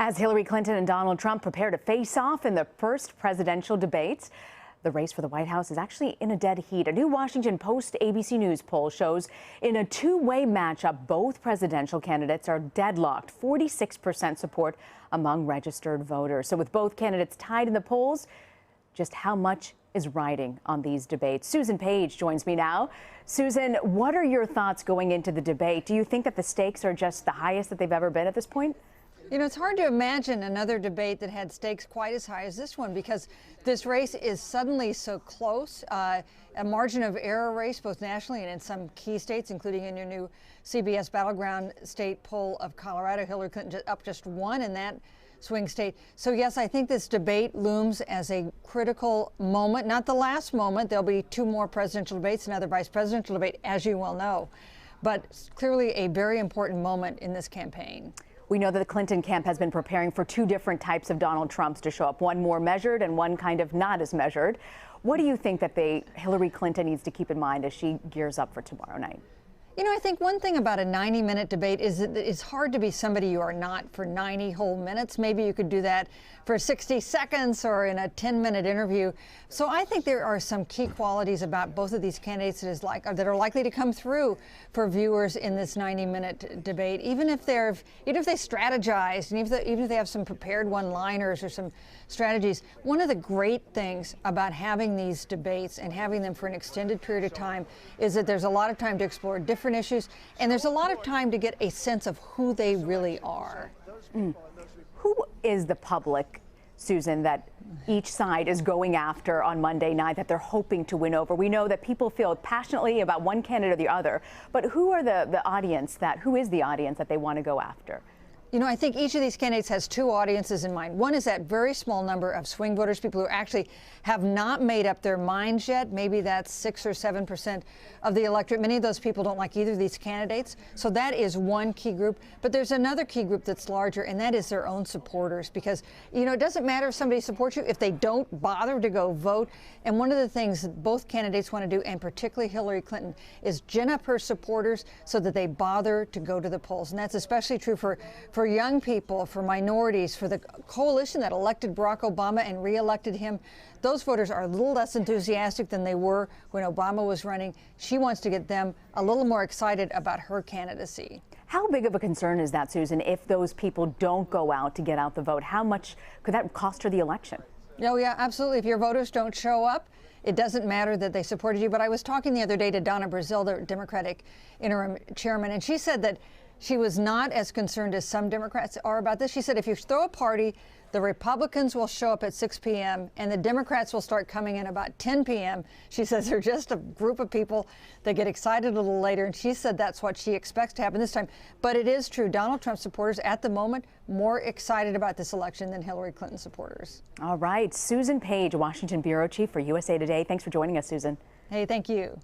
As Hillary Clinton and Donald Trump prepare to face off in the first presidential debates, the race for the White House is actually in a dead heat. A new Washington Post ABC News poll shows in a two-way matchup, both presidential candidates are deadlocked, 46% support among registered voters. So with both candidates tied in the polls, just how much is riding on these debates? Susan Page joins me now. Susan, what are your thoughts going into the debate? Do you think that the stakes are just the highest that they've ever been at this point? You know, it's hard to imagine another debate that had stakes quite as high as this one because this race is suddenly so close. A margin of error race, both nationally and in some key states, including in your new CBS Battleground State poll of Colorado. Hillary Clinton up just one in that swing state. So, yes, I think this debate looms as a critical moment, not the last moment. There'll be two more presidential debates, another vice presidential debate, as you well know, but clearly a very important moment in this campaign. We know that the Clinton camp has been preparing for two different types of Donald Trumps to show up, one more measured and one kind of not as measured. What do you think that Hillary Clinton needs to keep in mind as she gears up for tomorrow night? You know, I think one thing about a 90-minute debate is that it's hard to be somebody you are not for 90 whole minutes. Maybe you could do that for 60 seconds or in a 10-minute interview. So I think there are some key qualities about both of these candidates that are likely to come through for viewers in this 90-minute debate, even if they strategize and even if they have some prepared one-liners or some strategies. One of the great things about having these debates and having them for an extended period of time is that there's a lot of time to explore different issues, and there's a lot of time to get a sense of who they really are. Who is the public, Susan, that each side is going after on Monday night that they're hoping to win over? We know that people feel passionately about one candidate or the other, but who is the audience that they want to go after? You know, I think each of these candidates has two audiences in mind. One is that very small number of swing voters, people who actually have not made up their minds yet. Maybe that's 6 or 7% of the electorate. Many of those people don't like either of these candidates. So that is one key group. But there's another key group that's larger, and that is their own supporters. Because, you know, it doesn't matter if somebody supports you if they don't bother to go vote. And one of the things that both candidates want to do, and particularly Hillary Clinton, is gin up her supporters so that they bother to go to the polls. And that's especially true for young people, for minorities, for the coalition that elected Barack Obama and reelected him. Those voters are a little less enthusiastic than they were when Obama was running. She wants to get them a little more excited about her candidacy. How big of a concern is that, Susan, if those people don't go out to get out the vote? How much could that cost her the election? Oh, yeah, absolutely. If your voters don't show up, it doesn't matter that they supported you. But I was talking the other day to Donna Brazile, the Democratic interim chairman, and she said that she was not as concerned as some Democrats are about this. She said if you throw a party, the Republicans will show up at 6 p.m. and the Democrats will start coming in about 10 p.m. She says they're just a group of people that get excited a little later. And she said that's what she expects to happen this time. But it is true. Donald Trump supporters at the moment more excited about this election than Hillary Clinton supporters. All right. Susan Page, Washington Bureau Chief for USA Today. Thanks for joining us, Susan. Hey, thank you.